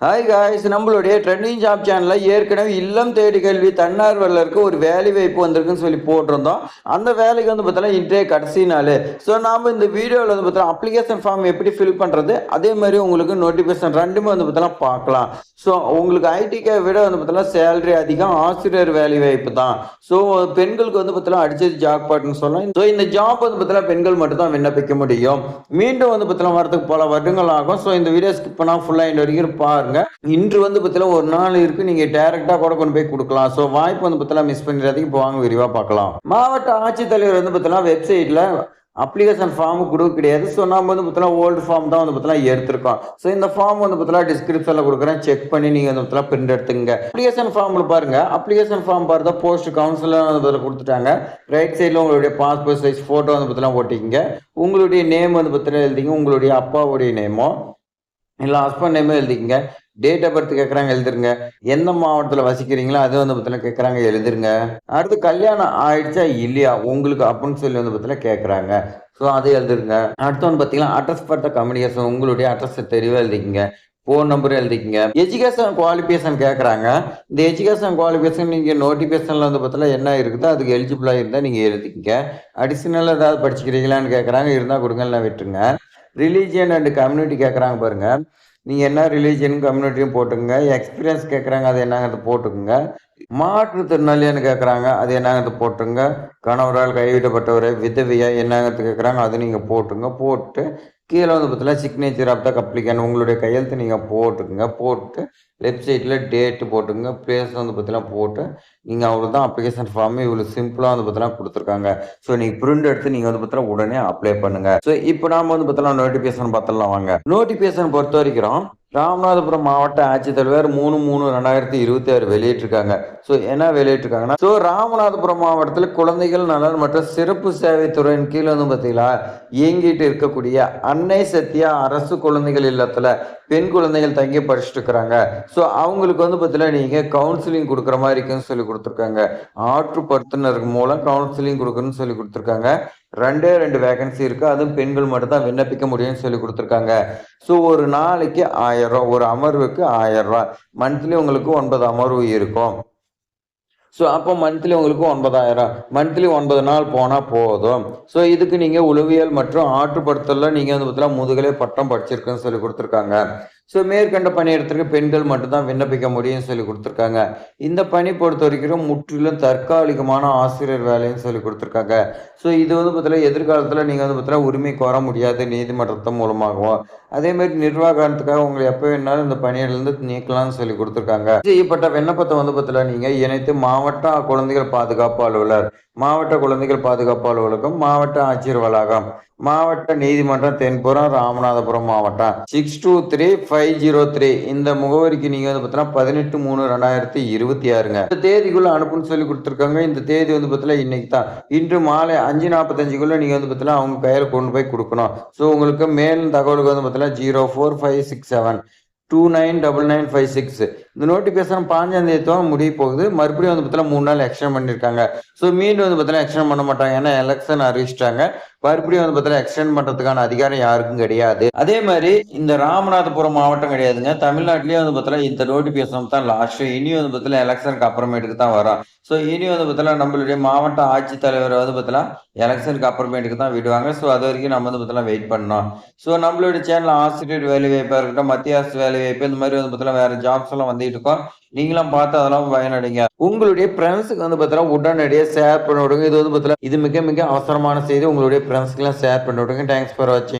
Hi guys, நம்மளுடைய trending job சேனலில் ஏற்கனவே இல்லம் தேடி கல்வி தன்னார்வலருக்கு ஒரு வேலை வாய்ப்பு வந்திருக்குன்னு சொல்லி போட்டிருந்தோம். அந்த வேலைக்கு வந்து பார்த்தீங்கன்னா இன்றைய கடைசி நாள். ஸோ நாம் இந்த வீடியோவில் வந்து பார்த்தீங்கன்னா அப்ளிகேஷன் ஃபார்ம் எப்படி ஃபில் பண்ணுறது, அதே மாதிரி உங்களுக்கு நோட்டிஃபிகேஷன் ரெண்டுமே வந்து பார்த்தீங்கன்னா பார்க்கலாம். ஸோ உங்களுக்கு ஐடிக்கை விட வந்து பார்த்தீங்கன்னா சேலரி அதிகம், ஆசிரியர் வேலை வாய்ப்பு தான். ஸோ பெண்களுக்கு வந்து பார்த்தீங்கன்னா அடிச்சது ஜாக் பாட்னு சொல்லலாம். ஸோ இந்த ஜாப் வந்து பார்த்தீங்கன்னா பெண்கள் மட்டும் தான் விண்ணப்பிக்க முடியும். மீண்டும் வந்து பார்த்தீங்கன்னா வரதுக்கு பல வருடங்கள் ஆகும். ஸோ இந்த வீடியோ ஸ்கிப் பண்ணால் ஃபுல்லாக இந்த வரைக்கும் பாருங்க. இன்று வந்து பார்த்தீங்கன்னா ஒரு நாள் இருக்கு, நீங்க டைரக்டா கூட கொண்டு போய் கொடுக்கலாம். ஸோ வாய்ப்பு வந்து பார்த்தீங்கன்னா மிஸ் பண்ணிடாதீங்க. இப்போ வாங்க விரிவா பார்க்கலாம். மாவட்ட ஆட்சித்தலைவர் வந்து பார்த்தீங்கன்னா வெப்சைட்ல அப்ளிகேஷன் ஃபார்ம் கொடுக்க கிடையாது. ஸோ நம்ம வந்து பார்த்தீங்கன்னா ஓல்டு ஃபார்ம் தான் வந்து பார்த்தீங்கன்னா எடுத்திருக்கோம். ஸோ இந்த ஃபார்ம் வந்து பார்த்தீங்கன்னா டிஸ்கிரிப்ஷனில் கொடுக்குறேன், செக் பண்ணி நீங்கள் வந்து பார்த்தீங்கன்னா பிரிண்ட் எடுத்துங்க. அப்ளிகேஷன் ஃபார்மில் பாருங்க, அப்ளிகேஷன் ஃபார்ம் பார்த்தா போஸ்ட் கவுன்சிலர் வந்து பார்த்தீங்கன்னா கொடுத்துட்டாங்க. ரைட் சைடில் உங்களுடைய பாஸ்போர்ட் சைஸ் ஃபோட்டோ வந்து பார்த்தீங்கன்னா ஓட்டிக்கிங்க. உங்களுடைய நேம் வந்து பார்த்தீங்கன்னா எழுதிங்க. உங்களுடைய அப்பாவுடைய நேமோ இல்லை ஹஸ்பண்ட் நேமே எழுதிக்கங்க. டேட் ஆஃப் பர்த் கேட்குறாங்க, எழுதிருங்க. எந்த மாவட்டத்தில் வசிக்கிறீங்களோ அது வந்து பார்த்தீங்கன்னா கேட்குறாங்க, எழுதிருங்க. அடுத்து கல்யாணம் ஆயிடுச்சா இல்லையா உங்களுக்கு அப்படின்னு சொல்லி வந்து பார்த்தீங்கன்னா கேட்குறாங்க. ஸோ அதை எழுதிருங்க. அடுத்து வந்து பார்த்தீங்கன்னா அட்ரஸ் பார்த்த கம்யூனிகேஷன், உங்களுடைய அட்ரஸ் தெளிவாக எழுதிக்கங்க. ஃபோன் நம்பர் எழுதிக்கங்க. எஜுகேஷன் குவாலிஃபிகேஷன் கேட்குறாங்க. இந்த எஜுகேஷன் குவாலிஃபிகேஷன் நீங்கள் நோட்டிஃபிகேஷனில் வந்து பார்த்தீங்கன்னா என்ன இருக்குதோ அதுக்கு எலிஜிபிளாக இருந்தால் நீங்கள் எழுதிக்கங்க. அடிஷ்னலாக ஏதாவது படிச்சுக்கிறீங்களான்னு கேட்குறாங்க, இருந்தால் கொடுங்க, இல்லை விட்டுருங்க. ரிலீஜியன் அண்ட் கம்யூனிட்டி கேட்குறாங்க பாருங்க. நீங்கள் என்ன ரிலீஜியன் கம்யூனிட்டியும் போட்டுங்க. எக்ஸ்பீரியன்ஸ் கேட்குறாங்க, அது என்னங்கிறது போட்டுக்குங்க. மாற்றுத்திறனாளியான்னு கேட்குறாங்க, அது என்னங்கிறது போட்டுங்க. கணவரால் கைவிடப்பட்டவரை விதவையா என்னங்கிறது கேட்குறாங்க, அது நீங்கள் போட்டுங்க. போட்டு கீழே வந்து பார்த்தீங்கன்னா சிக்னேச்சர் ஆஃப் த அப்ளிகன், உங்களுடைய கையெழுத்து நீங்கள் போட்டுக்குங்க. போட்டு லெஃப்ட் சைடில் டேட்டு போட்டுங்க. பிளேஸ் வந்து பார்த்தீங்கன்னா போட்டு நீங்கள் அவ்வளோதான். அப்ளிகேஷன் ஃபார்ம் இவ்வளோ சிம்பிளாக வந்து பார்த்தீங்கன்னா கொடுத்துருக்காங்க. ஸோ நீங்கள் பிரிண்ட் எடுத்து நீங்கள் வந்து பார்த்தீங்கன்னா உடனே அப்ளை பண்ணுங்க. ஸோ இப்போ நாம வந்து பார்த்தீங்கன்னா நோட்டிஃபிகேஷன் பார்த்துடலாம் வாங்க. நோட்டிஃபிகேஷன் பொறுத்த வரைக்கும் ராமநாதபுரம் மாவட்ட ஆட்சித்தலைவர் 3/3/2026 வெளியிட்டிருக்காங்க. ஸோ என்ன வெளியிட்டிருக்காங்கன்னா, ஸோ ராமநாதபுரம் மாவட்டத்தில் குழந்தைகள் நலன் மற்றும் சிறப்பு சேவை துறையின் கீழே வந்து பார்த்தீங்களா இயங்கிட்டு இருக்கக்கூடிய அன்னை சத்யா அரசு குழந்தைகள் இல்லத்தில் பெண் குழந்தைகள் தங்கி படிச்சுட்டு இருக்கிறாங்க. ஸோ அவங்களுக்கு வந்து பார்த்தீங்கன்னா நீங்கள் கவுன்சிலிங் கொடுக்குற மாதிரி இருக்குன்னு சொல்லி கொடுத்துருக்காங்க. ஆற்றுப்படுத்தினருக்கு மூலம் கவுன்சிலிங் கொடுக்குறன்னு சொல்லி கொடுத்துருக்காங்க. 2 வேகன்சி இருக்கு, அதுவும் பெண்கள் மட்டும் தான் விண்ணப்பிக்க முடியும்னு சொல்லி கொடுத்துருக்காங்க. ஸோ ஒரு நாளைக்கு 1000 ரூபா, ஒரு அமர்வுக்கு 1000 ரூபா. மந்த்லி உங்களுக்கு 9 அமர்வு இருக்கும். ஸோ அப்போ மந்த்லி உங்களுக்கு 9000, மந்த்லி 9 நாள் போனால் போதும். ஸோ இதுக்கு நீங்கள் உளவியல் மற்றும் ஆற்றுப்படுத்தலில் நீங்கள் வந்து பார்த்தீங்கன்னா முதுகலை பட்டம் படிச்சிருக்குன்னு சொல்லி கொடுத்துருக்காங்க. ஸோ மேற்கண்ட பணியிடத்திற்கு பெண்கள் மட்டும்தான் விண்ணப்பிக்க முடியும்னு சொல்லி கொடுத்துருக்காங்க. இந்த பணி பொறுத்த வரைக்கும் முற்றிலும் தற்காலிகமான ஆசிரியர் வேலைன்னு சொல்லி கொடுத்துருக்காங்க. ஸோ இது வந்து பார்த்தீங்கன்னா எதிர்காலத்தில் நீங்கள் வந்து பார்த்தீங்கன்னா உரிமை கோர முடியாது நீதிமன்றத்தின் மூலமாகவும். அதே மாதிரி நிர்வாகத்துக்காக உங்களை எப்போ வேணாலும் இந்த பணியிலிருந்து நீக்கலாம்னு சொல்லி கொடுத்துருக்காங்க. செய்யப்பட்ட விண்ணப்பத்தை வந்து பார்த்தீங்கன்னா நீங்கள் இணைத்து மாவட்ட குழந்தைகள் பாதுகாப்பு அலுவலர், மாவட்ட குழந்தைகள் பாதுகாப்பு அலுவலகம், மாவட்ட ஆட்சியர் வளாகம், மாவட்ட நீதிமன்றம் தென்புறம் ராமநாதபுரம் மாவட்டம் 623503 இந்த முகவரிக்கு நீங்க வந்து பார்த்தீங்கன்னா 18/3/2026 இந்த தேதிக்குள்ள அனுப்புன்னு சொல்லி கொடுத்துருக்காங்க. இந்த தேதி வந்து பார்த்தீங்கன்னா இன்னைக்கு தான். இன்று மாலை 5:45 நீங்க வந்து பார்த்தீங்கன்னா அவங்க கையில் கொண்டு போய் கொடுக்கணும். ஸோ உங்களுக்கு மேலும் தகவலுக்கு வந்து பார்த்தீங்கன்னா 04567 299956 இந்த நோட்டிஃபிகேஷன் 5ஆம் முடிய போகுது. மறுபடியும் வந்து பார்த்தீங்கன்னா 3 நாள் எக்ஸ்டெண்ட் பண்ணியிருக்காங்க. ஸோ மீண்டும் வந்து பார்த்தீங்கன்னா எக்ஸ்டெண்ட் பண்ண மாட்டாங்க, ஏன்னா எலெக்ஷன் அறிவிச்சிட்டாங்க. மறுபடியும் வந்து பார்த்தீங்கன்னா எக்ஸ்டெண்ட் பண்ணுறதுக்கான அதிகாரம் யாருக்கும் கிடையாது. அதே மாதிரி இந்த ராமநாதபுரம் மாவட்டம் கிடையாதுங்க, தமிழ்நாட்டிலேயே வந்து பார்த்தீங்கன்னா இந்த நோட்டிஃபிகேஷன் தான் லாஸ்ட். இனி வந்து பார்த்தீங்கன்னா எலெக்ஷனுக்கு அப்புறமேட்டுக்கு தான் வரும். ஸோ இனி வந்து பார்த்தீங்கன்னா நம்மளுடைய மாவட்ட ஆட்சித்தலைவர் வந்து பார்த்தீங்கன்னா எலெக்ஷனுக்கு அப்புறமேட்டுக்கு தான் விடுவாங்க. ஸோ அது வரைக்கும் நம்ம வந்து பார்த்தீங்கன்னா வெயிட் பண்ணோம். ஸோ நம்மளுடைய சேனல் ஆசிரியர் வேலை வாய்ப்பாக இருக்கட்டும், மத்திய அரசு வேலை வாய்ப்பு, இந்த மாதிரி வந்து பார்த்தீங்கன்னா வேற ஜாப்ஸ் எல்லாம் வந்துட்டு இருக்கோம். நீங்களும் பார்த்து அதெல்லாம் பயனடைங்க. உங்களுடைய ஃப்ரெண்ட்ஸுக்கு வந்து பார்த்தீங்கன்னா உடனடியாக ஷேர் பண்ணி விடுங்க. இது வந்து பார்த்தீங்கன்னா இது மிக மிக அவசரமான செய்தி. உங்களுடைய ஃப்ரெண்ட்ஸ்க்கு எல்லாம் ஷேர் பண்ணி விடுங்க. தேங்க்ஸ் ஃபார் வாட்சிங்.